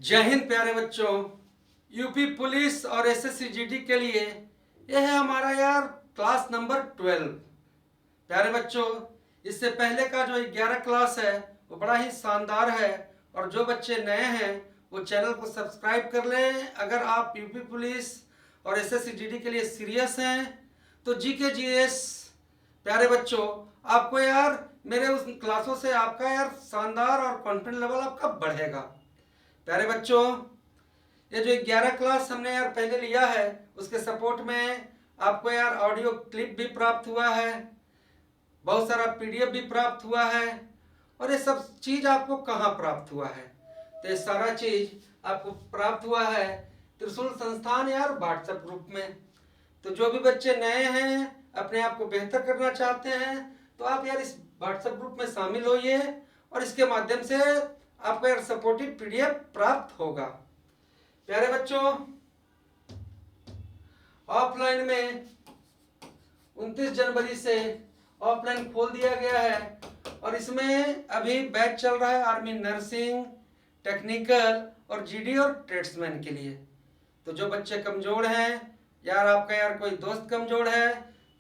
जय हिंद प्यारे बच्चों। यूपी पुलिस और एसएससी जीडी के लिए यह है हमारा यार क्लास नंबर 12। प्यारे बच्चों, इससे पहले का जो 11 क्लास है वो बड़ा ही शानदार है, और जो बच्चे नए हैं वो चैनल को सब्सक्राइब कर लें। अगर आप यूपी पुलिस और एसएससी जीडी के लिए सीरियस हैं तो जीके जीएस प्यारे बच्चों आपको यार मेरे उस क्लासों से आपका यार शानदार और कॉन्फिडेंस लेवल आपका बढ़ेगा। प्यारे बच्चों, ये जो 11 क्लास हमने यार पहले लिया है उसके सपोर्ट में आपको यार ऑडियो क्लिप भी प्राप्त हुआ है, बहुत सारा पीडीएफ भी प्राप्त हुआ है। और ये सब चीज आपको कहाँ प्राप्त हुआ है? तो ये सारा चीज आपको प्राप्त हुआ है त्रिशूल संस्थान यार व्हाट्सएप ग्रुप में। तो जो भी बच्चे नए हैं, अपने आप को बेहतर करना चाहते हैं, तो आप यार इस व्हाट्सएप ग्रुप में शामिल होइए और इसके माध्यम से आपको यार सपोर्टिव पीडीएफ प्राप्त होगा। प्यारे बच्चों, ऑफलाइन में 29 जनवरी से ऑफलाइन खोल दिया गया है, और इसमें अभी बैच चल रहा है आर्मी नर्सिंग, टेक्निकल और जीडी और ट्रेड्समैन के लिए। तो जो बच्चे कमजोर हैं यार, आपका यार कोई दोस्त कमजोर है,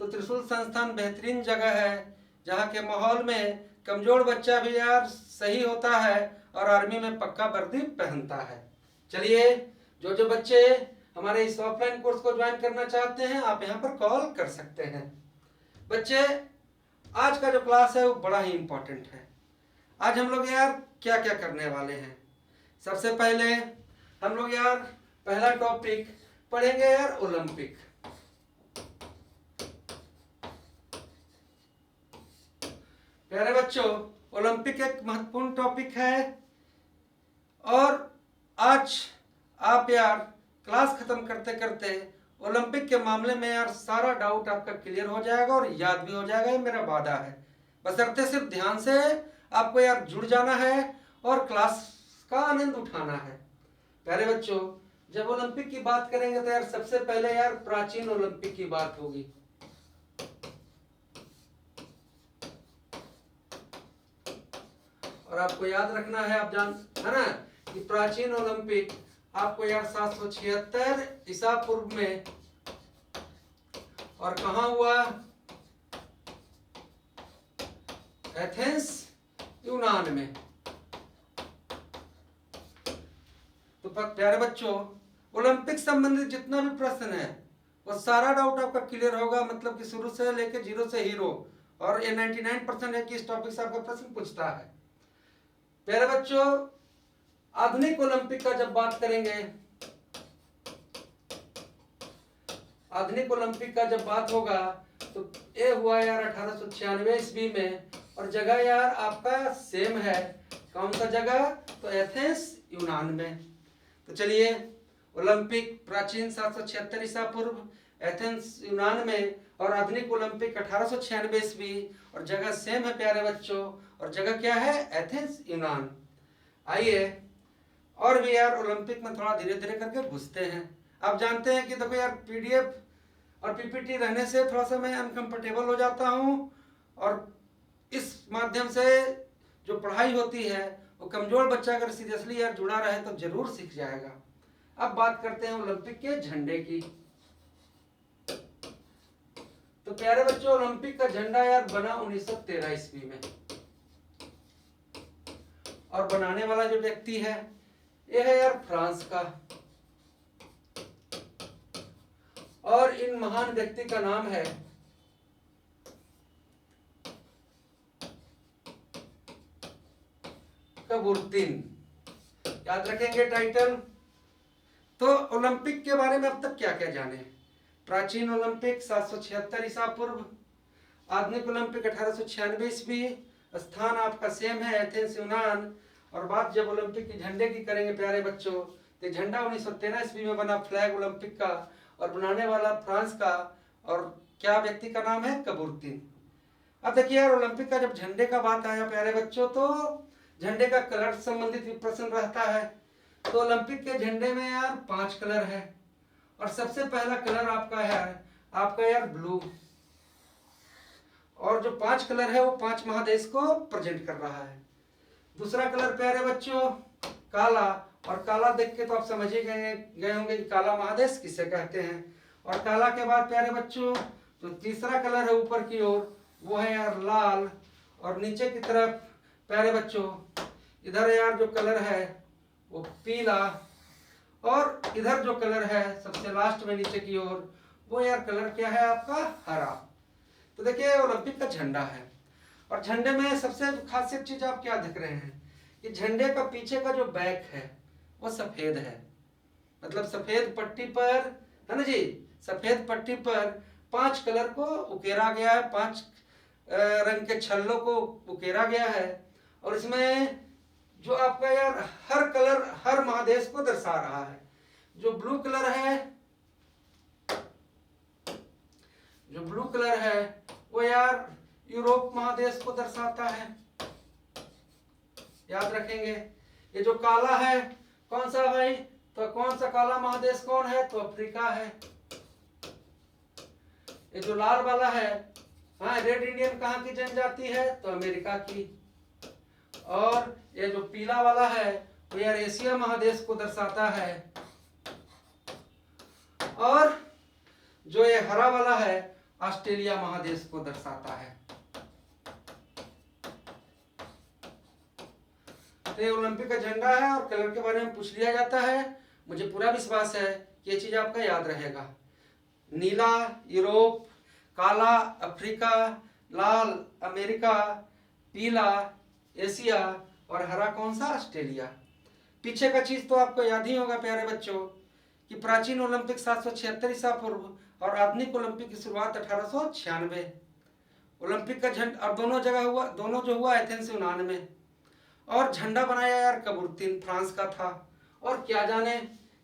तो त्रिशूल संस्थान बेहतरीन जगह है जहाँ के माहौल में कमजोर बच्चा भी यार सही होता है और आर्मी में पक्का वर्दी पहनता है। चलिए, जो जो बच्चे हमारे इस ऑफलाइन कोर्स को ज्वाइन करना चाहते हैं आप यहाँ पर कॉल कर सकते हैं। बच्चे, आज का जो क्लास है वो बड़ा ही इंपॉर्टेंट है। आज हम लोग यार क्या क्या करने वाले हैं? सबसे पहले हम लोग यार पहला टॉपिक पढ़ेंगे यार ओलंपिक। प्यारे बच्चों, ओलंपिक एक महत्वपूर्ण टॉपिक है, और आज आप यार क्लास खत्म करते करते ओलंपिक के मामले में यार सारा डाउट आपका क्लियर हो जाएगा और याद भी हो जाएगा, ये मेरा वादा है। बशर्ते सिर्फ ध्यान से आपको यार जुड़ जाना है और क्लास का आनंद उठाना है। प्यारे बच्चों, जब ओलंपिक की बात करेंगे तो यार सबसे पहले यार प्राचीन ओलंपिक की बात होगी। और आपको याद रखना है, आप जान है ना कि प्राचीन ओलंपिक आपको यार 776 ईसा पूर्व में, और कहा हुआ? एथेंस, यूनान में। तो प्यारे बच्चों, ओलंपिक संबंधित जितना भी प्रश्न है वो सारा डाउट आपका क्लियर होगा, मतलब कि शुरू से लेके जीरो से हीरो। और ये 99% है कि इस टॉपिक से आपका प्रश्न पूछता है। प्यारे बच्चों, आधुनिक ओलंपिक का जब बात करेंगे, आधुनिक ओलंपिक का जब बात होगा तो ये हुआ यार 1896 ईस्वी में, और जगह यार आपका सेम है। कौन सा जगह? तो एथेंस, यूनान में। तो चलिए, ओलंपिक प्राचीन 776 ईसा पूर्व, एथेंस यूनान में, और आधुनिक ओलंपिक 1896 ईस्वी, और जगह सेम है प्यारे बच्चों, और जगह क्या है? एथेंस, यूनान। आइए और भी यार ओलंपिक में थोड़ा धीरे धीरे करके घुसते हैं। आप जानते हैं कि देखो यार पीडीएफ और पीपीटी रहने से थोड़ा सा मैं अनकंफर्टेबल हो जाता हूँ, और इस माध्यम से जो पढ़ाई होती है वो कमजोर बच्चा अगर सीरियसली यार जुड़ा रहे तो जरूर सीख जाएगा। अब बात करते हैं ओलंपिक के झंडे की। तो प्यारे बच्चों, ओलंपिक का झंडा यार बना 1913 ईस्वी में, और बनाने वाला जो व्यक्ति है ये है यार फ्रांस का, और इन महान व्यक्ति का नाम है कबूरतिन। याद रखेंगे टाइटल। तो ओलंपिक के बारे में अब तक क्या क्या जाने? प्राचीन ओलंपिक 776 ईसा पूर्व, आधुनिक ओलंपिक 1896 ईस्वी, स्थान आपका सेम है एथेंस, यूनान। और बात जब ओलंपिक के झंडे की करेंगे प्यारे बच्चों, तो झंडा 1913 ईस्वी में बना, फ्लैग ओलंपिक का, और बनाने वाला फ्रांस का, और क्या व्यक्ति का नाम है? कबूरतिन। अब देखिए यार, ओलंपिक का जब झंडे का बात आया प्यारे बच्चों, तो झंडे का कलर संबंधित भी प्रश्न रहता है। तो ओलंपिक के झंडे में यार 5 कलर है, और सबसे पहला कलर आपका है आपका यार ब्लू, और जो 5 कलर है वो 5 महादेश को प्रेजेंट कर रहा है। दूसरा कलर प्यारे बच्चों काला, और काला देख के तो आप समझ ही गए होंगे कि काला महादेश किसे कहते हैं। और काला के बाद प्यारे बच्चों जो तीसरा कलर है ऊपर की ओर वो है यार लाल, और नीचे की तरफ प्यारे बच्चों इधर यार जो कलर है वो पीला, और इधर जो कलर है सबसे लास्ट में नीचे की ओर वो यार कलर क्या है आपका हरा। तो देखिए ओलंपिक का झंडा है, और झंडे में सबसे खासियत चीज आप क्या देख रहे हैं कि झंडे का पीछे का जो बैक है वो सफेद है, मतलब सफेद पट्टी पर, है ना जी, सफेद पट्टी पर 5 कलर को उकेरा गया है, 5 रंग के छल्लों को उकेरा गया है। और इसमें जो आपका यार हर कलर हर महादेश को दर्शा रहा है। जो ब्लू कलर है, जो ब्लू कलर है वो यार यूरोप महादेश को दर्शाता है, याद रखेंगे। ये जो काला है कौन सा भाई, तो कौन सा काला महादेश कौन है, तो अफ्रीका है। ये जो लाल वाला है, हाँ, रेड इंडियन कहाँ की जनजाति है, तो अमेरिका की। और ये जो पीला वाला है वो यार एशिया महादेश को दर्शाता है। और जो ये हरा वाला है ऑस्ट्रेलिया महादेश को दर्शाता है। तो ये ओलंपिक का झंडा है, और कलर के बारे में पूछ लिया जाता है। मुझे पूरा विश्वास है कि ये चीज आपका याद रहेगा। नीला यूरोप, काला अफ्रीका, लाल अमेरिका, पीला एशिया, और हरा कौन सा, ऑस्ट्रेलिया। पीछे का चीज तो आपको याद ही होगा प्यारे बच्चों कि प्राचीन ओलंपिक 776 ईसा पूर्व और आधुनिक ओलंपिक की शुरुआत 1896। ओलंपिक का झंडा और दोनों जगह हुआ, दोनों जो हुआ एथेंस यूनान में। और झंडा बनाया यार कबूर्तिन फ्रांस का था। और क्या जाने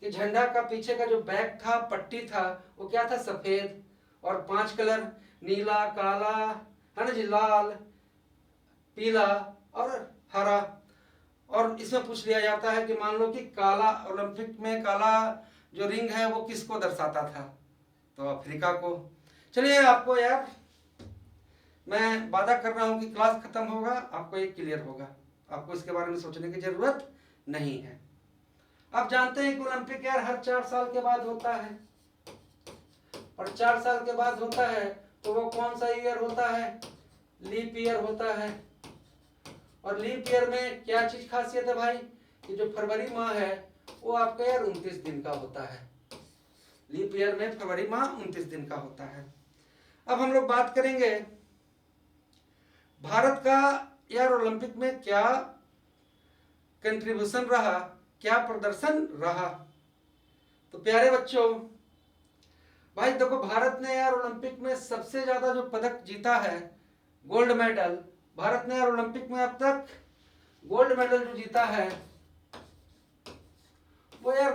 कि झंडा का पीछे का जो बैक था, पट्टी था, वो क्या था, सफेद, और 5 कलर नीला, काला, है ना जी, लाल, पीला और हरा। और इसमें पूछ लिया जाता है कि मान लो कि काला, ओलंपिक में काला जो रिंग है वो किसको दर्शाता था, तो अफ्रीका को। चलिए आपको यार मैं वादा कर रहा हूं कि क्लास खत्म होगा आपको एक क्लियर होगा, आपको इसके बारे में सोचने की जरूरत नहीं है। आप जानते हैं कि ओलंपिक यार हर 4 साल के बाद होता है, और 4 साल के बाद होता है तो वो कौन सा ईयर होता है, लीप ईयर होता है। और लीप ईयर में क्या चीज खासियत है भाई, कि जो फरवरी माह है वो आपका यार 29 दिन का होता है। लीप ईयर में फरवरी माह 29 दिन का होता है। अब हम लोग बात करेंगे भारत का यार ओलंपिक में क्या कंट्रीब्यूशन रहा, क्या प्रदर्शन रहा। तो प्यारे बच्चों भाई देखो, भारत ने यार ओलंपिक में सबसे ज्यादा जो पदक जीता है, गोल्ड मेडल, भारत ने यार ओलंपिक में अब तक गोल्ड मेडल जो जीता है वो यार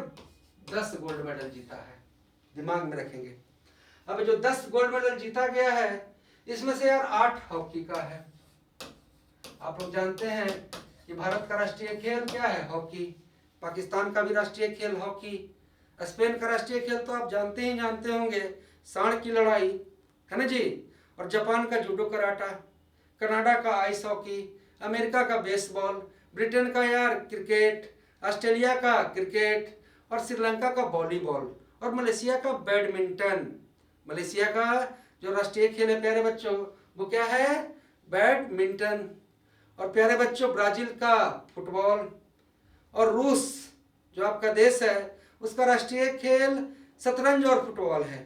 10 गोल्ड मेडल जीता है, दिमाग में रखेंगे। अब जो 10 गोल्ड मेडल जीता गया है इसमें से यार 8 हॉकी का है। आप लोग जानते हैं कि भारत का राष्ट्रीय खेल क्या है, हॉकी। पाकिस्तान का भी राष्ट्रीय खेल हॉकी। स्पेन का राष्ट्रीय खेल तो आप जानते ही जानते होंगे, सांड की लड़ाई, है ना जी। और जापान का जूडो कराटा, कनाडा का आइस हॉकी, अमेरिका का बेसबॉल, ब्रिटेन का यार क्रिकेट, ऑस्ट्रेलिया का क्रिकेट, और श्रीलंका का वॉलीबॉल, और मलेशिया का बैडमिंटन। मलेशिया का जो राष्ट्रीय खेल है प्यारे बच्चों वो क्या है, बैडमिंटन। और प्यारे बच्चों ब्राजील का फुटबॉल, और रूस जो आपका देश है उसका राष्ट्रीय खेल शतरंज और फुटबॉल है।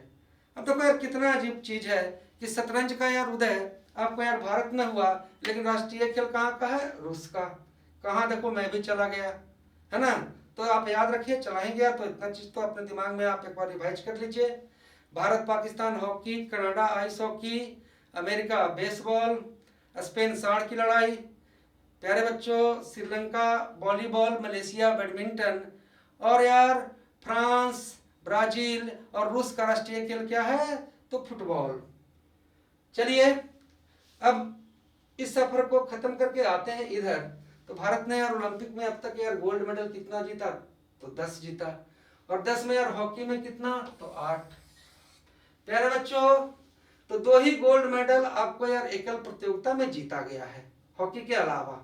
अब देखो यार कितना अजीब चीज है कि शतरंज का यार उदय आपको यार भारत में हुआ, लेकिन राष्ट्रीय खेल कहाँ का है, रूस का। कहाँ देखो मैं भी चला गया, है ना। तो आप याद रखिए, चला ही गया तो इतना चीज तो अपने दिमाग में आप एक बार रिवाइज कर लीजिए। Bharat Pakistan hockey, Canada ice hockey, America baseball, Spain सांड की लड़ाई, प्यारे बच्चों श्रीलंका वॉलीबॉल, मलेशिया बैडमिंटन, और यार फ्रांस, ब्राजील और रूस का राष्ट्रीय खेल क्या है, तो फुटबॉल। चलिए अब इस सफर को खत्म करके आते हैं इधर। तो भारत ने यार ओलंपिक में अब तक यार गोल्ड मेडल कितना जीता, तो 10 जीता। और 10 में यार हॉकी में कितना, तो 8। प्यारे बच्चों तो 2 ही गोल्ड मेडल आपको यार एकल प्रतियोगिता में जीता गया है हॉकी के अलावा।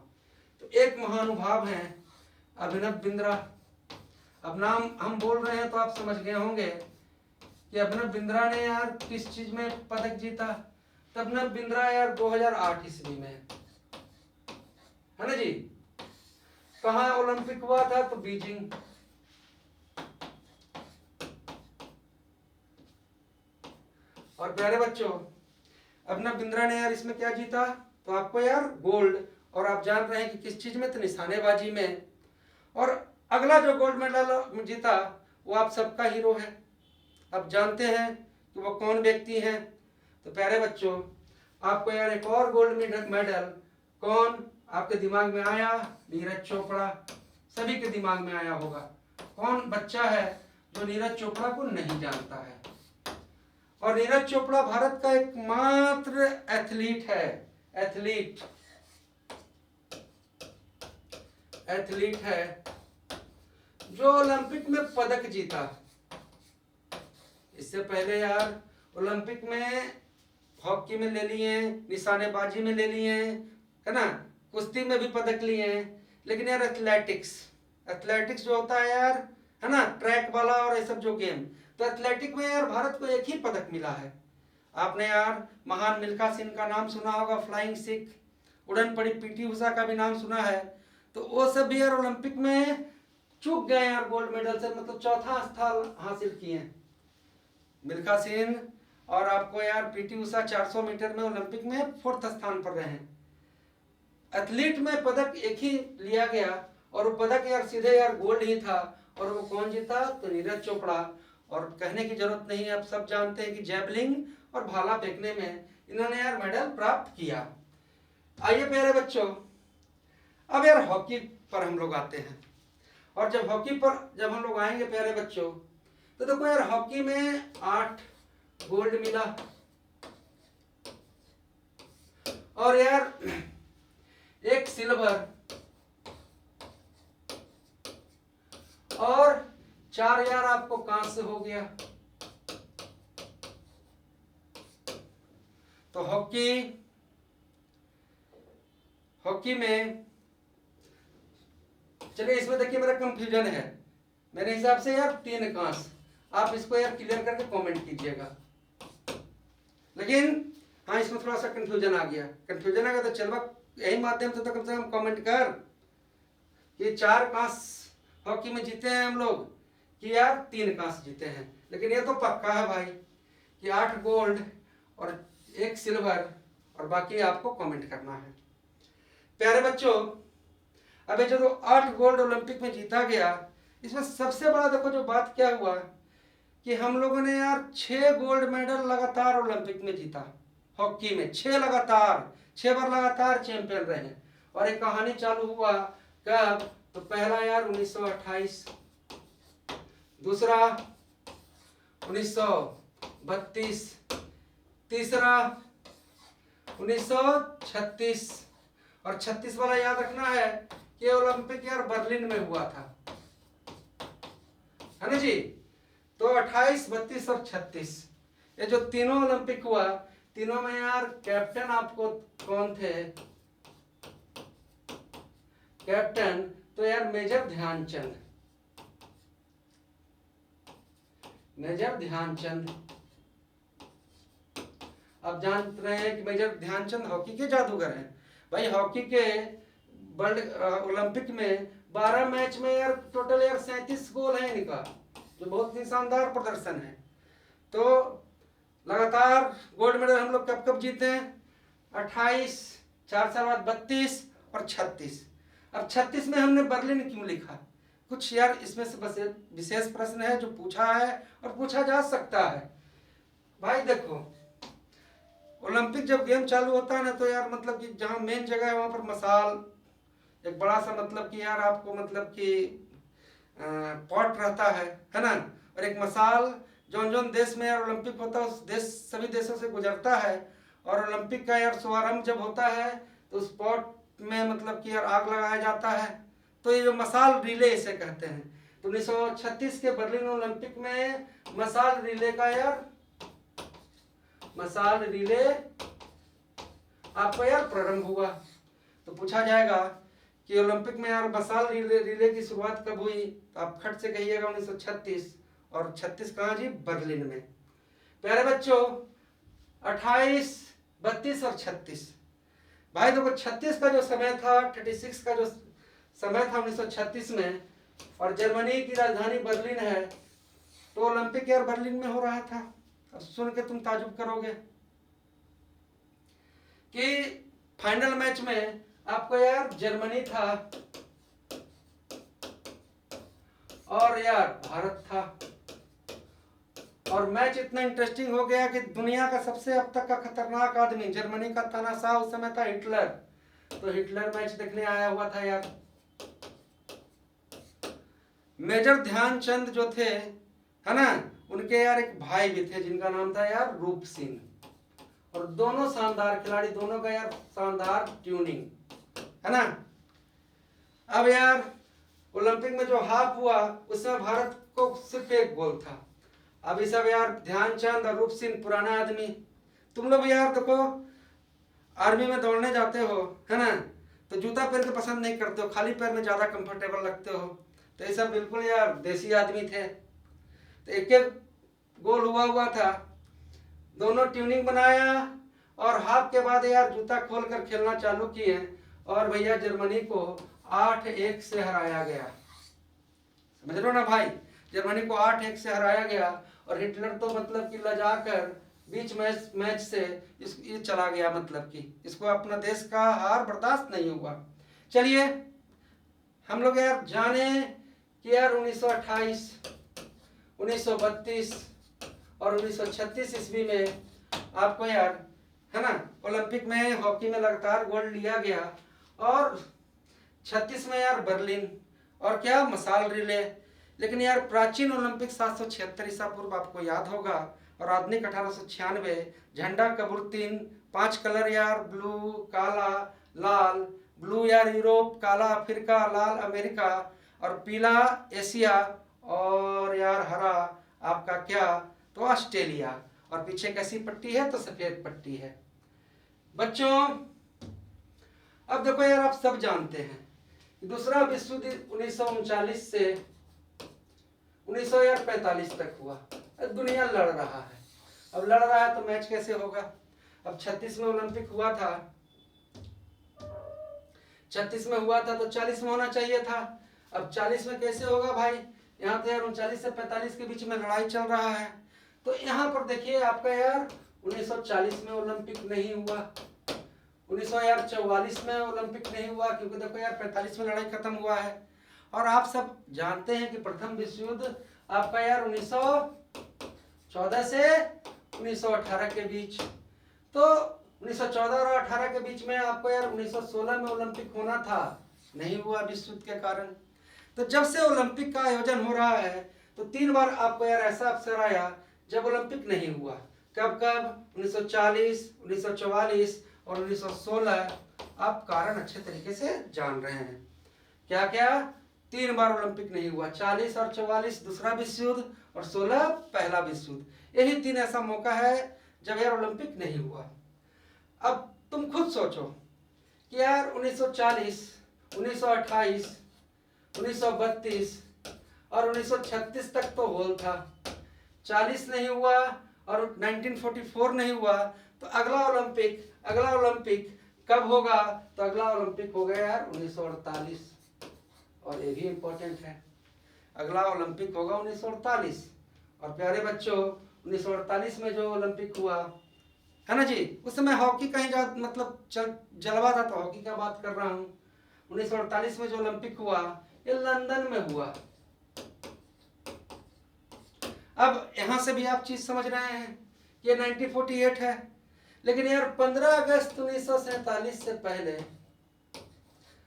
तो एक महानुभाव हैं अभिनव बिंद्रा। अब नाम हम बोल रहे हैं तो आप समझ गए होंगे कि अभिनव बिंद्रा ने यार किस चीज में पदक जीता। तो अभिनव बिंद्रा यार 2008 ईस्वी में, है ना जी। कहाँ ओलंपिक हुआ था? तो बीजिंग। और प्यारे बच्चों, अभिनव बिंद्रा ने यार इसमें क्या जीता? तो आपको यार गोल्ड। और आप जान रहे हैं कि किस चीज में? तो निशानेबाजी में। और अगला जो गोल्ड मेडल जीता वो आप सबका हीरो है। अब जानते हैं कि वो कौन व्यक्ति हैं। तो प्यारे बच्चों, आपको यार एक और गोल्ड मेडल कौन आपके दिमाग में आया? नीरज चोपड़ा। सभी के दिमाग में आया होगा। कौन बच्चा है जो नीरज चोपड़ा को नहीं जानता है? और नीरज चोपड़ा भारत का एकमात्र एथलीट है, एथलीट है जो ओलंपिक में पदक जीता। इससे पहले यार ओलंपिक में हॉकी में ले लिए, निशानेबाजी में ले लिए, है ना, कुश्ती में भी पदक लिए हैं। लेकिन यार एथलेटिक्स जो होता है यार, है ना, ट्रैक वाला और ये सब जो गेम, तो एथलेटिक में यार भारत को एक ही पदक मिला है। आपने यार महान मिल्खा सिंह का नाम सुना होगा, फ्लाइंग सिख। उड़न पड़ी पीटी उषा का भी नाम सुना है। तो वो सब भी यार ओलंपिक में चूक गए यार गोल्ड मेडल से, मतलब चौथा स्थान हासिल किए मिल्खा सिंह। और आपको यार पीटी उषा 400 मीटर में ओलंपिक में 4th स्थान पर रहे हैं। एथलीट में पदक एक ही लिया गया और वो पदक यार सीधे यार गोल्ड ही था। और वो कौन जीता? तो नीरज चोपड़ा। और कहने की जरूरत नहीं है, आप सब जानते हैं कि जैवलिन और भाला फेंकने में इन्होंने यार मेडल प्राप्त किया। आइए प्यारे बच्चों, अब यार हॉकी पर हम लोग आते हैं। और जब हॉकी पर जब हम लोग आएंगे प्यारे बच्चों, तो देखो यार हॉकी में 8 गोल्ड मिला। और यार 1 सिल्वर और 4 यार आपको कांस्य हो गया। तो हॉकी में चलिए, इसमें देखिए मेरा कंफ्यूजन है। मेरे हिसाब से यार 3 कांस्य। आप इसको यार क्लियर करके कमेंट कीजिएगा। लेकिन हाँ, इसमें थोड़ा सा कंफ्यूजन आ गया। कंफ्यूजन आ गया तो चलो यही माध्यम से तो कम कमेंट कर कि 4 कांस्य हॉकी में जीते हैं हम लोग कि यार 3 कांस्य जीते हैं। लेकिन ये तो पक्का है भाई कि 8 गोल्ड और 1 सिल्वर, और बाकी आपको कमेंट करना है। प्यारे बच्चों, अबे जो 8 गोल्ड ओलंपिक में जीता गया, इसमें सबसे बड़ा देखो जो बात क्या हुआ कि हम लोगों ने यार 6 गोल्ड मेडल लगातार ओलंपिक में जीता। हॉकी में 6 लगातार, 6 बार लगातार चैंपियन रहे। और एक कहानी चालू हुआ कब? तो पहला यार 1928, दूसरा 1932, तीसरा 1936, और 36 वाला याद रखना है कि ओलंपिक यार बर्लिन में हुआ था, है ना जी। तो 28, 32 और 36 ये जो तीनों ओलंपिक हुआ, तीनों में यार कैप्टन आपको कौन थे? कैप्टन तो यार मेजर ध्यानचंद। आप जान रहे हैं कि मेजर ध्यानचंद हॉकी के जादूगर हैं भाई। हॉकी के वर्ल्ड ओलंपिक में 12 मैच में यार टोटल यार 37 गोल है इनका, जो बहुत ही शानदार प्रदर्शन है। तो लगातार गोल्ड मेडल हम लोग कब कब जीते हैं? 28, 4 साल बाद 32 और 36। अब 36 में हमने बर्लिन क्यों लिखा? कुछ यार इसमें से बस विशेष प्रश्न है जो पूछा है और पूछा जा सकता है। भाई देखो, ओलंपिक जब गेम चालू होता है ना, तो यार मतलब कि जहाँ मेन जगह है वहाँ पर मसाल, एक बड़ा सा मतलब कि यार आपको मतलब कि पॉट रहता है ना। और एक मसाल जौन देश में यार ओलंपिक होता है उस देश सभी देशों से गुजरता है। और ओलंपिक का यार शुभारंभ जब होता है तो उस पॉट में मतलब कि यार आग लगाया जाता है। तो ये जो मसाल रिले इसे कहते हैं। तो 1936 के बर्लिन ओलंपिक में मसाल रिले आपका यार प्रारंभ हुआ। तो पूछा जाएगा कि ओलंपिक में यार मसाल रिले की शुरुआत कब हुई, तो आप खट से कहिएगा 1936, और 36 कहाँ जी, बर्लिन में। प्यारे बच्चों 28, 32 और 36, भाई देखो 36 का जो समय था, 36 का जो समय था 1936 में, और जर्मनी की राजधानी बर्लिन है, तो ओलंपिक यार बर्लिन में हो रहा था। अब सुन के तुम ताजुब करोगे कि फाइनल मैच में आपको यार जर्मनी था और यार भारत था, और मैच इतना इंटरेस्टिंग हो गया कि दुनिया का सबसे अब तक का खतरनाक आदमी जर्मनी का तानाशाह उस समय था हिटलर, तो हिटलर मैच देखने आया हुआ था यार। मेजर ध्यानचंद जो थे, है ना, उनके यार एक भाई भी थे जिनका नाम था यार रूप सिंह, और दोनों शानदार खिलाड़ी, दोनों का यार शानदार ट्यूनिंग, है ना। अब यार ओलंपिक में जो हाफ हुआ उसमें भारत को सिर्फ एक गोल था। अब ये सब यार ध्यानचंद और रूप सिंह पुराना आदमी, तुम लोग यार देखो आर्मी में दौड़ने जाते हो, है ना, तो जूता पहन के पसंद नहीं करते हो, खाली पैर में ज्यादा कंफर्टेबल लगते हो, तो ये सब बिल्कुल यार देसी आदमी थे। तो एक एक गोल हुआ था, दोनों ट्यूनिंग बनाया, और हाफ के बाद यार जूता खोल कर खेलना चालू किए, और भैया जर्मनी को 8-1 से हराया गया। समझ रहे हो ना भाई, जर्मनी को 8-1 से हराया गया, और हिटलर तो मतलब कि लजा कर बीच मैच से ये चला गया, मतलब कि इसको अपना देश का हार बर्दाश्त नहीं हुआ। चलिए हम लोग यार जाने कि यार 1928, 1932 और 1936 ईस्वी में आपको यार, है ना, ओलंपिक में हॉकी में लगातार गोल्ड लिया गया, और 36 में यार बर्लिन, और क्या मसाल रिले। लेकिन यार प्राचीन ओलंपिक 776 ईसा पूर्व आपको याद होगा, और आधुनिक 1896 झंडा कबूतर 5 कलर यार, ब्लू, काला, लाल। ब्लू यार यूरोप, काला अफ्रीका, लाल अमेरिका, और पीला एशिया, और यार हरा आपका क्या, तो ऑस्ट्रेलिया, और पीछे कैसी पट्टी है, तो सफेद पट्टी है। बच्चों अब देखो यार, आप सब जानते हैं दूसरा विश्व युद्ध 1939 से 1945 तक हुआ। दुनिया लड़ रहा है, अब लड़ रहा है तो मैच कैसे होगा। अब 36 में ओलंपिक हुआ था, 36 में हुआ था तो 40 में होना चाहिए था। अब 40 में कैसे होगा भाई, यहाँ तो यार 39 से 45 के बीच में लड़ाई चल रहा है। तो यहाँ पर देखिए आपका यार 1940 में ओलंपिक नहीं हुआ, 1944 में ओलंपिक नहीं हुआ, क्योंकि देखो यार 45 में लड़ाई खत्म हुआ है। और आप सब जानते हैं कि प्रथम विश्व युद्ध आपका यार 1914 से 1918 के बीच, तो 1914 और 18 के बीच में आपको यार 1916 में ओलंपिक होना था, नहीं हुआ विश्व युद्ध के कारण। तो जब से ओलंपिक का आयोजन हो रहा है तो 3 बार आपको यार ऐसा अवसर आया जब ओलंपिक नहीं हुआ। कब कब, 1940, 1944 और 1916। आप कारण अच्छे तरीके से जान रहे हैं, क्या क्या 3 बार ओलंपिक नहीं हुआ, 40 और 44 दूसरा विश्व युद्ध, और 16 पहला विश्व युद्ध। यही 3 ऐसा मौका है जब यार ओलंपिक नहीं हुआ। अब तुम खुद सोचो कि यार 1940, 1928, 1932 और 1936 तक तो होल था, 40 नहीं हुआ और 1944 नहीं हुआ, तो अगला ओलंपिक कब होगा, तो अगला ओलंपिक हो गया यार 1948। और ये भी इम्पोर्टेंट है, अगला ओलंपिक होगा 1948। और प्यारे बच्चों 1948 में जो ओलंपिक हुआ है ना जी, उस समय हॉकी कहीं मतलब जलवा था, तो हॉकी का बात कर रहा हूँ। 1948 में जो ओलंपिक हुआ ये लंदन में हुआ। अब यहां से भी आप चीज समझ रहे हैं, ये 1948 है, लेकिन यार 15 अगस्त 1947 से पहले,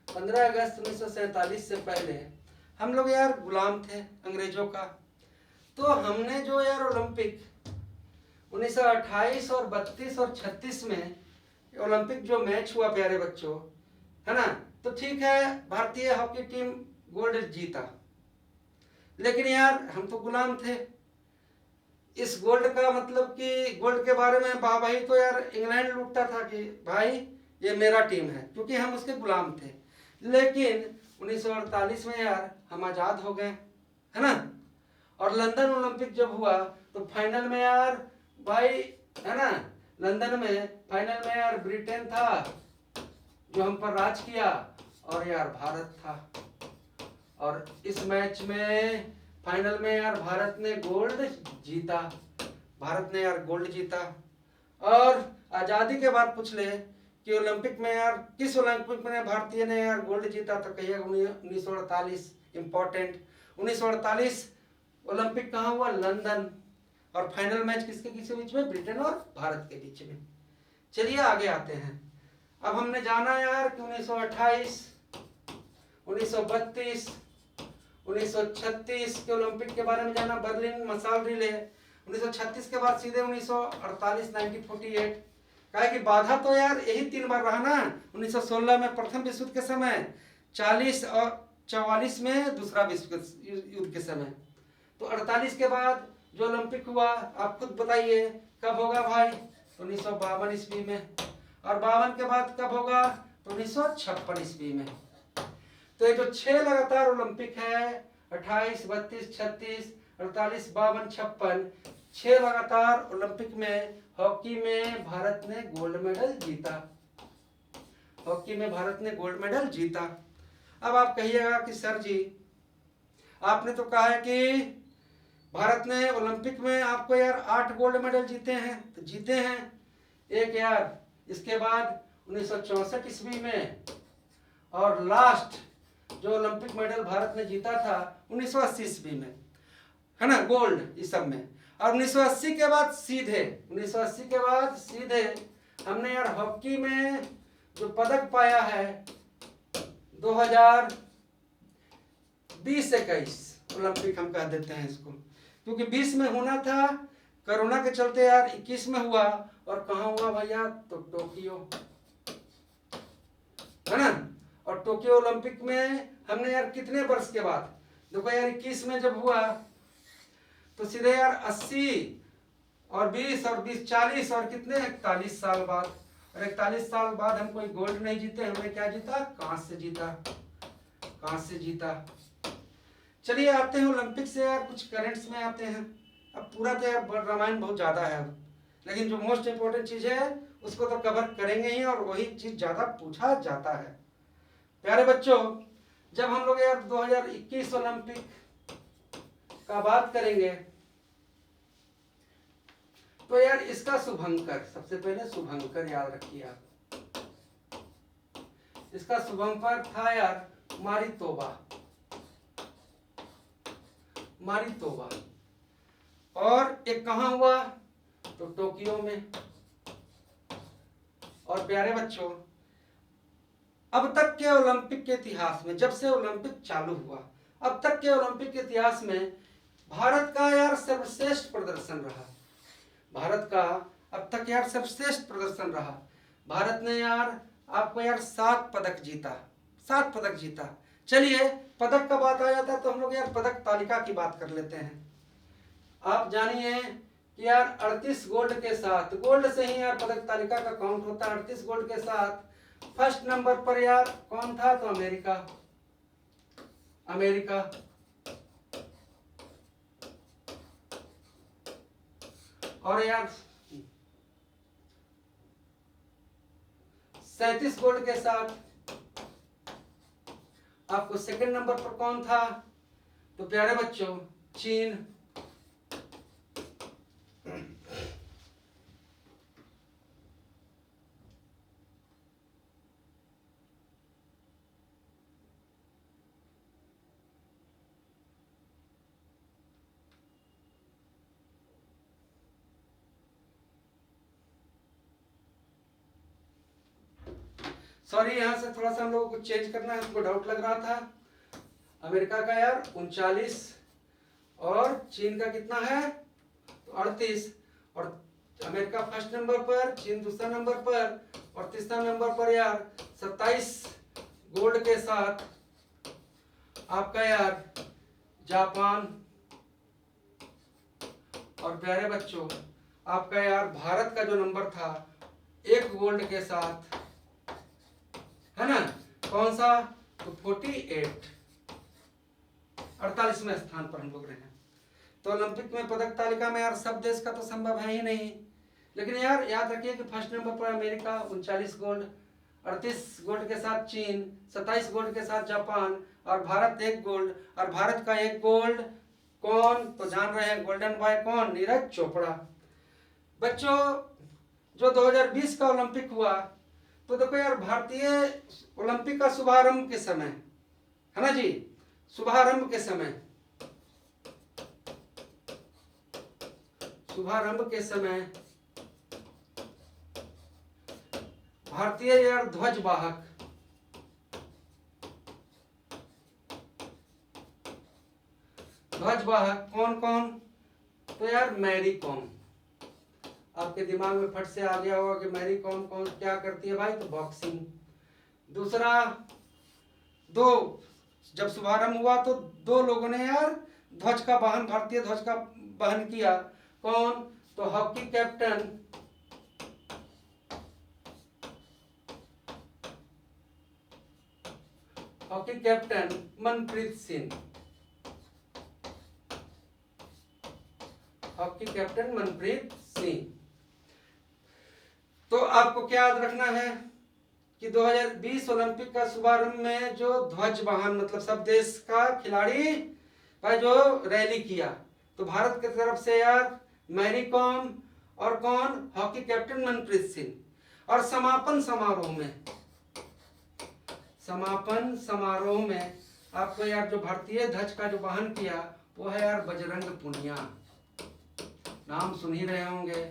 15 अगस्त 1947 से पहले हम लोग यार गुलाम थे अंग्रेजों का। तो हमने जो यार ओलंपिक 1928 और 32 और 36 में ओलंपिक जो मैच हुआ प्यारे बच्चों, है ना, तो ठीक है भारतीय हॉकी टीम गोल्ड जीता, लेकिन यार हम तो गुलाम थे। इस गोल्ड का मतलब कि गोल्ड के बारे में वाहवाही तो यार इंग्लैंड लूटता था कि भाई ये मेरा टीम है, क्योंकि हम उसके गुलाम थे। लेकिन 1948 में यार हम आज़ाद हो गए, है ना। और लंदन ओलंपिक जब हुआ तो फाइनल में यार भाई, है ना, लंदन में फाइनल में यार ब्रिटेन था जो हम पर राज किया, और यार भारत था। और इस मैच में फाइनल में यार भारत ने गोल्ड जीता, भारत ने यार गोल्ड जीता। और आज़ादी के बाद पूछ ले कि ओलंपिक में यार किस ओलंपिक में भारतीय ने यार गोल्ड जीता, तो कहिएगा 1948। इंपॉर्टेंट, 1948 ओलंपिक कहाँ हुआ? लंदन। और फाइनल मैच किसके बीच में? ब्रिटेन और भारत के बीच में। चलिए आगे आते हैं। अब हमने जाना यार कि 1928, 1932, 1936 के ओलंपिक के बारे में जाना, बर्लिन मसाल रिले। 1936 के बाद सीधे 1948 1948, कहा कि बाधा तो यार यही 3 बार रहा ना। 1916 में प्रथम विश्व युद्ध के समय, 40 और 44 में दूसरा विश्व युद्ध के समय। तो 48 के बाद जो ओलंपिक हुआ आप खुद बताइए कब होगा भाई? 1952 ईस्वी में। और 52 के बाद कब होगा? 1956 ईस्वी में। तो ये जो 6 लगातार ओलंपिक है, 28, 32, 36, 48, 52, 56, 6 लगातार ओलंपिक में हॉकी में भारत ने गोल्ड मेडल जीता, हॉकी में भारत ने गोल्ड मेडल जीता। अब आप कहिएगा कि सर जी आपने तो कहा है कि भारत ने ओलंपिक में आपको यार 8 गोल्ड मेडल जीते हैं, तो जीते हैं एक यार इसके बाद 1964 ईस्वी में, और लास्ट जो ओलंपिक मेडल भारत ने जीता था 1980 ईस्वी में, है ना, गोल्ड इस सब में। और 1980 के बाद सीधे 1980 के बाद सीधे हमने यार हॉकी में जो पदक पाया है 2020-21 ओलंपिक हम कह देते हैं इसको, क्योंकि 20 में होना था, कोरोना के चलते यार 21 में हुआ। और कहाँ हुआ भैया? तो टोक्यो, है ना। और टोक्यो ओलंपिक में हमने यार कितने वर्ष के बाद, देखो यार 21 में जब हुआ तो सीधे यार 80 और 20 और 20 40 और कितने 41 साल बाद, और 41 साल बाद हम कोई गोल्ड नहीं जीते, हमने क्या जीता? कांस्य जीता, कांस्य जीता। चलिए आते हैं ओलंपिक से यार कुछ करंट्स में आते हैं। अब पूरा तो यार रामायण बहुत ज़्यादा है, लेकिन जो मोस्ट इम्पोर्टेंट चीज़ है उसको तो कवर करेंगे ही, और वही चीज़ ज़्यादा पूछा जाता है। प्यारे बच्चों, जब हम लोग यार 2021 ओलंपिक का बात करेंगे तो यार इसका शुभंकर, सबसे पहले शुभंकर याद रखिए आप, इसका शुभंकर था यार मारितोबा, मारितोबा। और एक कहाँ हुआ? तो टोक्यो में। और प्यारे बच्चों, अब तक के ओलंपिक के इतिहास में, जब से ओलंपिक चालू हुआ अब तक के ओलंपिक के इतिहास में भारत का यार सर्वश्रेष्ठ प्रदर्शन रहा, भारत का अब तक यार सर्वश्रेष्ठ प्रदर्शन रहा। भारत ने यार आपको यार 7 पदक जीता, 7 पदक जीता। चलिए पदक का बात आ जाता है तो हम लोग यार पदक तालिका की बात कर लेते हैं। आप जानिए कि यार 38 गोल्ड के साथ, गोल्ड से ही यार पदक तालिका का काउंट होता है, 38 गोल्ड के साथ फर्स्ट नंबर पर यार कौन था? तो अमेरिका, अमेरिका। और यार 37 गोल्ड के साथ आपको सेकंड नंबर पर कौन था? तो प्यारे बच्चों चीन। सॉरी यहाँ से थोड़ा सा हम लोगों को चेंज करना है, हमको डाउट लग रहा था। अमेरिका का यार 39 और चीन का कितना है? तो 38। और अमेरिका फर्स्ट नंबर पर, चीन दूसरा नंबर पर, और तीसरा नंबर पर यार 27 गोल्ड के साथ आपका यार जापान। और प्यारे बच्चों आपका यार भारत का जो नंबर था 1 गोल्ड के साथ, है ना, कौन सा? तो 48, 48वें स्थान पर हम लोग रहे हैं। तो ओलंपिक में पदक तालिका में यार सब देश का तो संभव है ही नहीं, लेकिन यार याद रखिए कि फर्स्ट नंबर पर अमेरिका 39 गोल्ड, 38 गोल्ड के साथ चीन, 27 गोल्ड के साथ जापान, और भारत 1 गोल्ड। और भारत का 1 गोल्ड कौन, तो जान रहे हैं गोल्डन बॉय कौन, नीरज चोपड़ा। बच्चों जो 2020 का ओलंपिक हुआ, तो देखो यार भारतीय ओलंपिक का शुभारंभ के समय, है ना जी, शुभारंभ के समय भारतीय यार ध्वजवाहक कौन कौन, तो यार मैरी कॉम। आपके दिमाग में फट से आ गया होगा कि मैरी कॉम कौन क्या करती है भाई, तो बॉक्सिंग। दूसरा, जब शुभारंभ हुआ तो 2 लोगों ने यार ध्वज का वाहन, भारतीय ध्वज का वहन किया, कौन, तो hockey captain Manpreet Singh, hockey captain Manpreet Singh. तो आपको क्या याद रखना है कि 2020 ओलंपिक का शुभारंभ में जो ध्वज वाहन, मतलब सब देश का खिलाड़ी का जो रैली किया, तो भारत की तरफ से यार मैरी कॉम और कौन, हॉकी कैप्टन मनप्रीत सिंह। और समापन समारोह में आपको यार जो भारतीय ध्वज का जो वाहन किया वो है यार बजरंग पुनिया। नाम सुन ही रहे होंगे,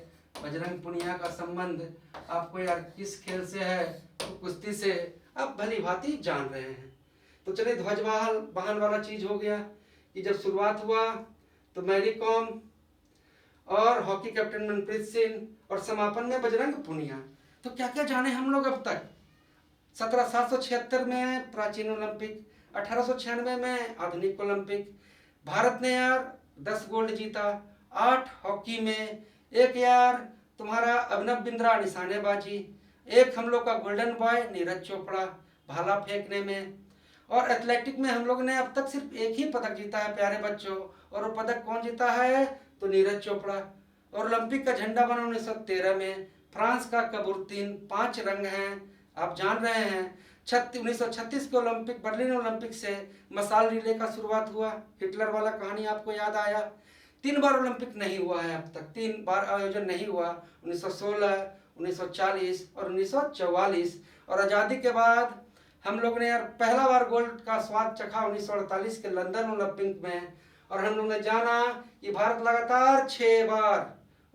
बजरंग पुनिया का संबंध आपको यार किस खेल से है, तो कुश्ती से आप भली भांति जान रहे हैं। तो चलिए ध्वज वाहन वाला चीज हो गया कि जब शुरुआत हुआ तो मैरी कॉम और हॉकी कैप्टन मनप्रीत सिंह, और समापन में बजरंग पुनिया। तो क्या क्या जाने हम लोग अब तक। 776 में प्राचीन ओलंपिक, 1896 में आधुनिक ओलंपिक। भारत ने यार 10 गोल्ड जीता, 8 हॉकी में, 1 यार तुम्हारा अभिनव बिंद्रा निशानेबाजी, 1 हम लोग का गोल्डन बॉय नीरज चोपड़ा भाला फेंकने में, और एथलेटिक में हम लोग ने अब तक सिर्फ 1 ही पदक जीता है प्यारे बच्चों, और वो पदक कौन जीता है, तो नीरज चोपड़ा। और ओलंपिक का झंडा बना 1913 में, फ्रांस का कबूर्तीन, 5 रंग हैं आप जान रहे हैं। 1936 के ओलंपिक, बर्लिन ओलंपिक से मसाल रिले का शुरुआत हुआ, हिटलर वाला कहानी आपको याद आया। 3 बार ओलंपिक नहीं हुआ है अब तक, 3 बार आयोजन नहीं हुआ, 1916, 1940 और 1944। और आज़ादी के बाद हम लोग ने यार पहला बार गोल्ड का स्वाद चखा 1948 के लंदन ओलंपिक में। और हम लोग ने जाना कि भारत लगातार 6 बार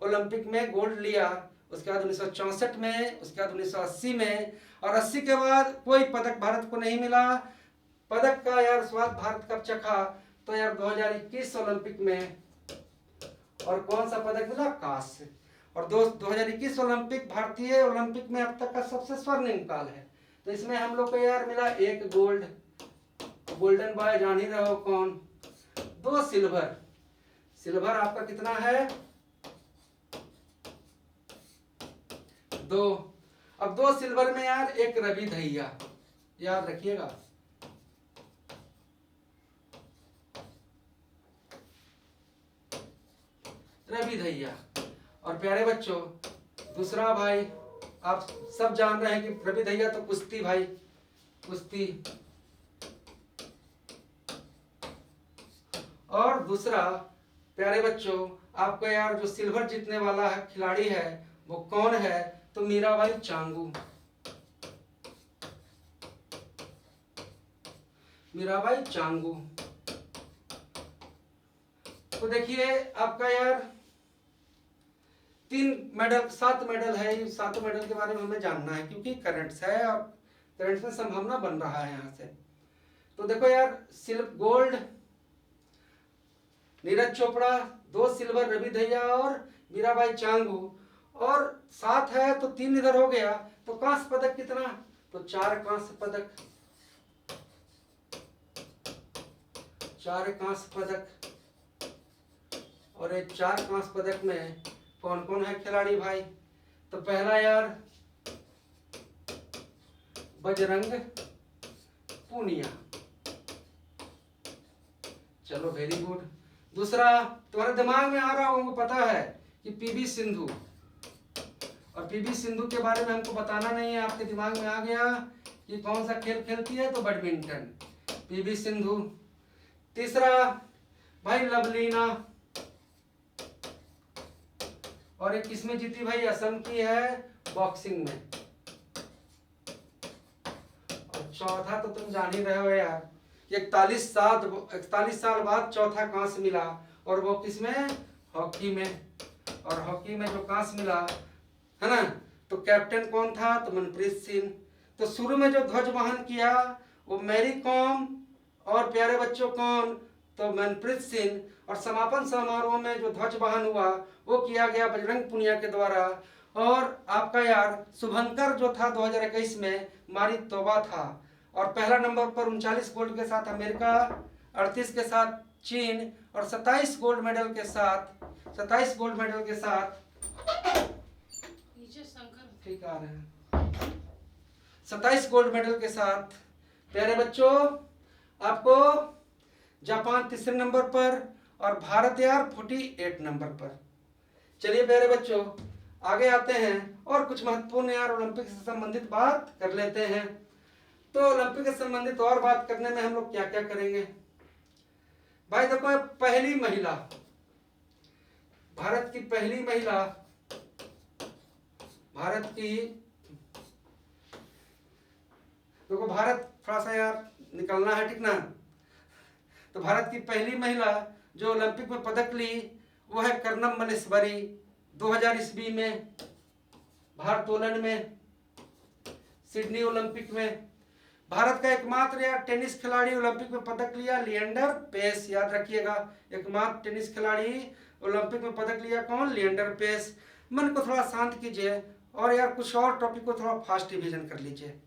ओलंपिक में गोल्ड लिया, उसके बाद 1964 में, उसके बाद 1980 में, और 80 के बाद कोई पदक भारत को नहीं मिला। पदक का यार स्वाद भारत कब चखा, तो यार 2021 ओलंपिक में, और कौन सा पदक मिला, कांस्य। और 2021 ओलंपिक भारतीय ओलंपिक में अब तक का सबसे स्वर्णिम काल है। तो इसमें हम लोग को यार मिला 1 गोल्ड, गोल्डन बॉय जान ही रहे हो कौन, 2 सिल्वर आपका कितना है, 2। अब 2 सिल्वर में यार 1 रवि दहिया, याद रखिएगा। रवि दहिया। और प्यारे बच्चों दूसरा भाई आप सब जान रहे हैं कि रवि दहिया तो कुश्ती भाई, कुश्ती। और दूसरा प्यारे बच्चों आपको यार जो सिल्वर जीतने वाला है खिलाड़ी है वो कौन है, तो मीराबाई चांगू। मीराबाई चांगू। तो देखिए आपका यार 7 मेडल है, 7 मेडल के बारे में हमें जानना है क्योंकि करंट्स है और करंट्स में संभावना बन रहा है यहाँ से। तो देखो यार silver gold Neeraj Chopra, 2 silver Ravi Dahiya और मीराबाई चांगू, और 7 है तो 3 इधर हो गया। तो कांस्य पदक कितना, तो 4 कांस्य पदक, 4 कांस्य पदक। और ये 4 कांस्य पदक में कौन कौन है खिलाड़ी भाई, तो पहला यार बजरंग पूनिया। चलो वेरी गुड। दूसरा तुम्हारे दिमाग में आ रहा होगा, पता है कि पीवी सिंधु, और पीवी सिंधु के बारे में हमको बताना नहीं है, आपके दिमाग में आ गया कि कौन सा खेल खेलती है, तो बैडमिंटन, पीवी सिंधु। तीसरा भाई लवलीना, और एक किसमें जीती भाई, असम की है बॉक्सिंग में। और चौथा तो तुम जान ही रहे हो यार, 41 साल बाद चौथा कांस्य मिला, और वो किसमें, हॉकी में। और हॉकी में जो कांस्य मिला है ना, तो कैप्टन कौन था, तो मनप्रीत सिंह। तो शुरू में जो ध्वज वहन किया वो मैरी कॉम, और प्यारे बच्चों कौन, तो मनप्रीत सिंह। और समापन समारोह में जो ध्वज वहन हुआ वो किया गया बजरंग पुनिया के द्वारा। और आपका यार शुभंकर जो था 2021 में मारी तोबा था। और पहला नंबर पर 39 गोल्ड के साथ अमेरिका, 38 के साथ चीन, और 27 गोल्ड मेडल के साथ ठीक आ रहे हैं, 27 गोल्ड मेडल के साथ प्यारे बच्चों आपको जापान तीसरे नंबर पर, और भारत यार 48 नंबर पर। चलिए प्यारे बच्चों आगे आते हैं, और कुछ महत्वपूर्ण यार ओलंपिक से संबंधित बात कर लेते हैं। तो ओलंपिक से संबंधित और बात करने में हम लोग क्या क्या करेंगे भाई। देखो पहली महिला, भारत की पहली महिला, भारत की, देखो भारत थोड़ा सा यार निकलना है, ठीक ना। तो भारत की पहली महिला जो ओलंपिक में पदक ली वो है कर्णम मल्लेश्वरी, 2000 ईस्वी में भारोत्तोलन में सिडनी ओलंपिक में। भारत का एकमात्र यार टेनिस खिलाड़ी ओलंपिक में पदक लिया, लिएंडर पेस, याद रखिएगा, एकमात्र टेनिस खिलाड़ी ओलंपिक में पदक लिया, कौन, लिएंडर पेस। मन को थोड़ा शांत कीजिए, और यार कुछ और टॉपिक को थोड़ा फास्ट रिवीजन कर लीजिए।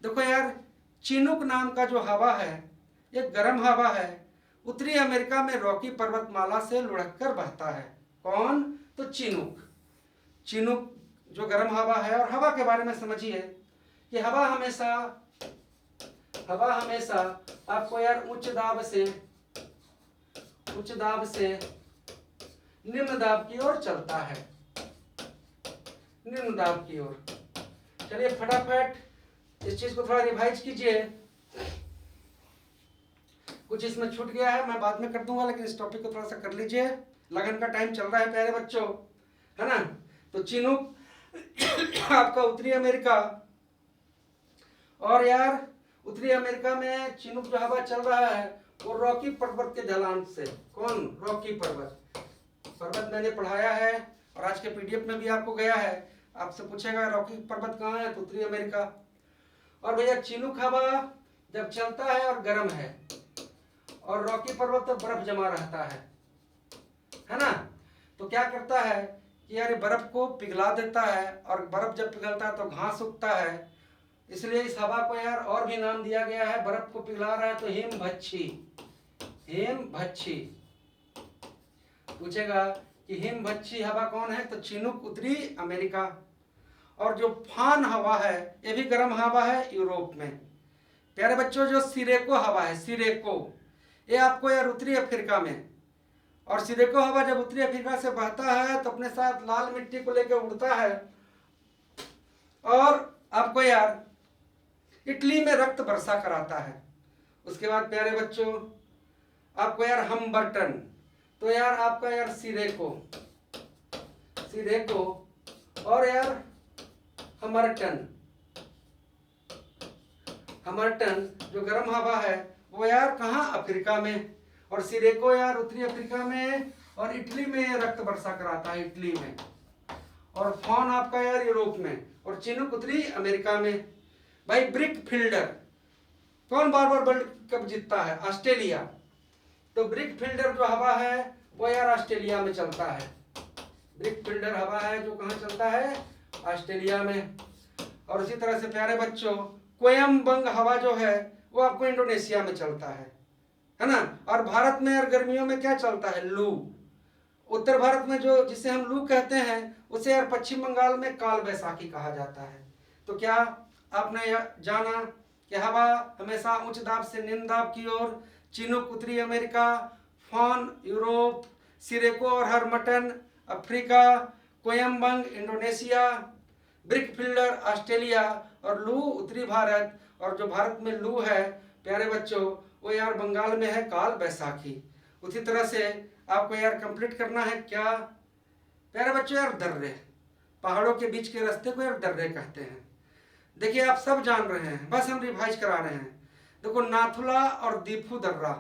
देखो यार चिनूक नाम का जो हवा है, एक गर्म हवा है, उत्तरी अमेरिका में रॉकी पर्वतमाला से लुढ़ककर बहता है, कौन, तो चिनूक। चिनूक जो गर्म हवा है, और हवा के बारे में समझिए कि हवा हमेशा आपको यार उच्च दाब से निम्न दाब की ओर चलता है, निम्न दाब की ओर। चलिए फटाफट इस चीज को थोड़ा रिवाइज कीजिए, कुछ इसमें छूट गया है मैं बाद में कर दूंगा, लेकिन इस टॉपिक को थोड़ा सा कर लीजिए, लगन का टाइम चल रहा है प्यारे बच्चों, है ना। तो चिनूक आपका उत्तरी अमेरिका, और यार उत्तरी अमेरिका में चिनूक जो हवा चल रहा है वो रॉकी पर्वत के ढलान से, कौन, रॉकी पर्वत मैंने पढ़ाया है, और आज के पीडीएफ में भी आपको गया है। आपसे पूछेगा रॉकी पर्वत कहाँ है, तो उत्तरी अमेरिका। और भैया चिनूक हवा जब चलता है और गर्म है, और रॉकी पर्वत तो बर्फ जमा रहता है ना। तो क्या करता है कि यार बर्फ को पिघला देता है, और बर्फ जब पिघलता है तो घास उगता है, इसलिए इस हवा को यार और भी नाम दिया गया है, बर्फ को पिघला रहा है तो हिमभच्छी। पूछेगा कि हिमभच्छी हवा कौन है, तो चिनूक उत्तरी अमेरिका। और जो फान हवा है ये भी गर्म हवा है यूरोप में। प्यारे बच्चों जो सिरेको हवा है, सिरेको, ये आपको यार उत्तरी अफ्रीका में, और सिरेको हवा जब उत्तरी अफ्रीका से बहता है तो अपने साथ लाल मिट्टी को लेकर उड़ता है, और आपको यार इटली में रक्त वर्षा कराता है। उसके बाद प्यारे बच्चों आपको यार हम्बर्टन, तो यार आपका यार सिरेको, और यार हमर्टन जो गर्म हवा है वो यार कहाँ, अफ्रीका में, और सिरेको यार उत्तरी अफ्रीका में, और इटली में रक्त वर्षा कराता है, इटली में। और फॉन आपका यार यूरोप में, और चिनूक उत्तरी अमेरिका में। भाई ब्रिक फील्डर, कौन बार बार वर्ल्ड कप जीतता है, ऑस्ट्रेलिया। तो ब्रिक फील्डर जो हवा है वो यार ऑस्ट्रेलिया में चलता है, ब्रिक फील्डर हवा है जो कहाँ चलता है, ऑस्ट्रेलिया में। और इसी तरह से प्यारे बच्चों कोयम्बंग हवा जो है वो आपको इंडोनेशिया में चलता है ना। और भारत में यार गर्मियों में क्या चलता है, लू। उत्तर भारत में जो जिसे हम लू कहते हैं उसे यार पश्चिम बंगाल में काल बैसाखी कहा जाता है। तो क्या आपने जाना कि हवा हमेशा उच्च दाब से निम्न दाब की ओर, चिनूक उत्तरी अमेरिका, फॉन यूरोप, सिरेको और हरमटन अफ्रीका, कोयम्बंग इंडोनेशिया, ब्रिकफिल्डर ऑस्ट्रेलिया और लू उत्तरी भारत। और जो भारत में लू है प्यारे बच्चों वो यार बंगाल में है काल बैसाखी। उसी तरह से आपको यार कंप्लीट करना है क्या प्यारे बच्चों, यार दर्रे, पहाड़ों के बीच के रास्ते को यार दर्रे कहते हैं। देखिए आप सब जान रहे हैं, बस हम रिवाइज करा रहे हैं। देखो नाथुला और दीफू दर्रा,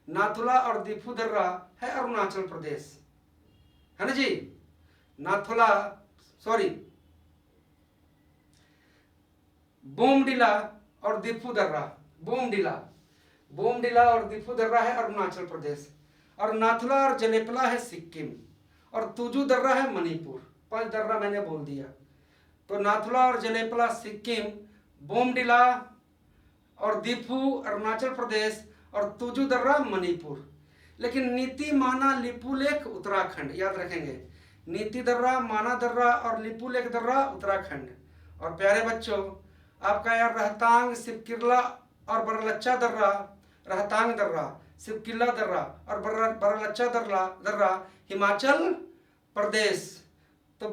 नाथुला और दीफू दर्रा है अरुणाचल प्रदेश, है ना जी। नाथुला सॉरी बोमडिला और दीफू दर्रा, बोमडिला और दीफू दर्रा है अरुणाचल प्रदेश, और नाथुला और जलेपला है सिक्किम, और तुजू दर्रा है मणिपुर। 5 दर्रा मैंने बोल दिया। तो नाथुला और जलेपला सिक्किम, बोमडिला और दीफू अरुणाचल प्रदेश, और तुजू दर्रा मणिपुर। लेकिन नीति माना लिपुलेख उत्तराखंड, याद रखेंगे, नीति दर्रा, माना दर्रा और लिपुलेख दर्रा उत्तराखंड। और प्यारे बच्चों आपका यार रहतांग, सिपकिरला और बरलच्चा दर्रा, रहतांग दर्रा, सिपकिरला दर्रा और बरलच्चा दर्रा हिमाचल प्रदेश। तो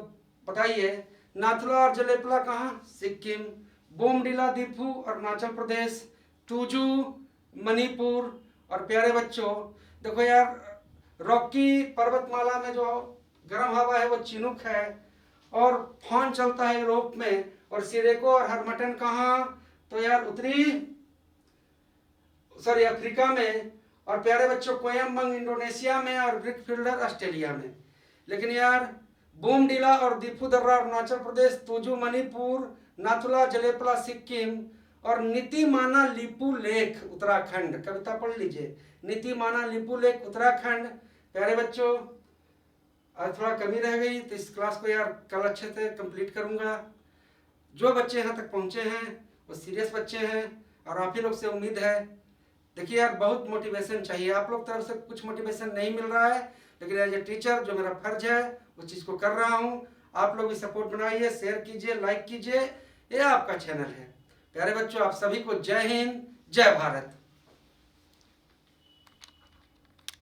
बताइए नाथुला और जलेपला कहाँ, सिक्किम, बोमडिला दीफू अरुणाचल प्रदेश, तुजू मणिपुर। और प्यारे बच्चों देखो यार रॉकी पर्वतमाला में जो गर्म हवा है वो चिनूक है, और फॉन चलता है यूरोप में, और सिरेको और हरमटन कहाँ, तो यार अफ्रीका में। और प्यारे बच्चों कोयम्बंग इंडोनेशिया में, और ब्रिकफिल्डर ऑस्ट्रेलिया में। लेकिन यार बोमडिला और दीफू दर्रा अरुणाचल प्रदेश, तुजू मणिपुर, नाथुला जलेपला सिक्किम, और नीतिमाना लिपुलेख उत्तराखंड। कविता पढ़ लीजिए, नीतिमाना लिपुलेख उत्तराखंड। प्यारे बच्चों आज थोड़ा कमी रह गई तो इस क्लास को यार कल अच्छे से कंप्लीट करूंगा। जो बच्चे यहाँ तक पहुँचे हैं वो सीरियस बच्चे हैं, और आप ही लोग से उम्मीद है। देखिए यार बहुत मोटिवेशन चाहिए, आप लोग तरफ से कुछ मोटिवेशन नहीं मिल रहा है, लेकिन एज ए टीचर जो मेरा फर्ज है उस चीज़ को कर रहा हूँ। आप लोग भी सपोर्ट बनाइए, शेयर कीजिए, लाइक कीजिए, ये आपका चैनल है। प्यारे बच्चों आप सभी को जय हिंद, जय भारत।